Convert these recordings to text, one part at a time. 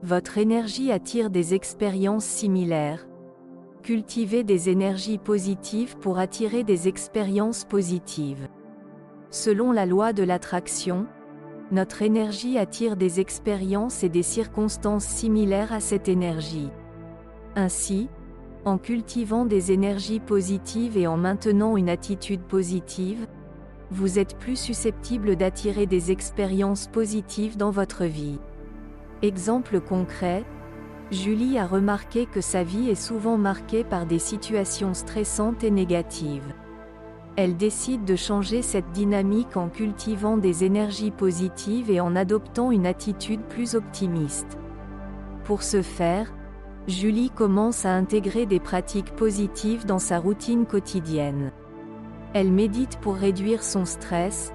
Votre énergie attire des expériences similaires. Cultivez des énergies positives pour attirer des expériences positives. Selon la loi de l'attraction, notre énergie attire des expériences et des circonstances similaires à cette énergie. Ainsi, en cultivant des énergies positives et en maintenant une attitude positive, vous êtes plus susceptible d'attirer des expériences positives dans votre vie. Exemple concret, Julie a remarqué que sa vie est souvent marquée par des situations stressantes et négatives. Elle décide de changer cette dynamique en cultivant des énergies positives et en adoptant une attitude plus optimiste. Pour ce faire, Julie commence à intégrer des pratiques positives dans sa routine quotidienne. Elle médite pour réduire son stress,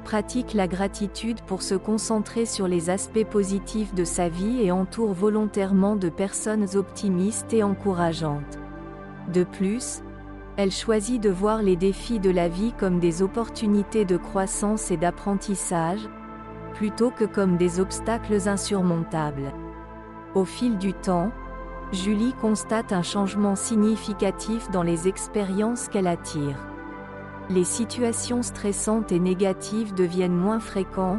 pratique la gratitude pour se concentrer sur les aspects positifs de sa vie et entoure volontairement de personnes optimistes et encourageantes. De plus, elle choisit de voir les défis de la vie comme des opportunités de croissance et d'apprentissage, plutôt que comme des obstacles insurmontables. Au fil du temps, Julie constate un changement significatif dans les expériences qu'elle attire. Les situations stressantes et négatives deviennent moins fréquentes,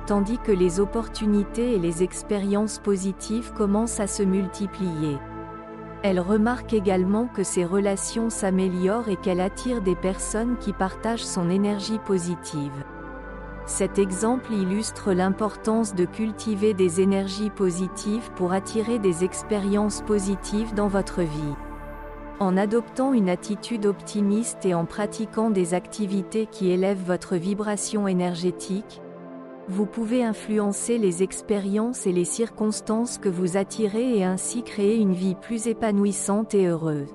tandis que les opportunités et les expériences positives commencent à se multiplier. Elle remarque également que ses relations s'améliorent et qu'elle attire des personnes qui partagent son énergie positive. Cet exemple illustre l'importance de cultiver des énergies positives pour attirer des expériences positives dans votre vie. En adoptant une attitude optimiste et en pratiquant des activités qui élèvent votre vibration énergétique, vous pouvez influencer les expériences et les circonstances que vous attirez et ainsi créer une vie plus épanouissante et heureuse.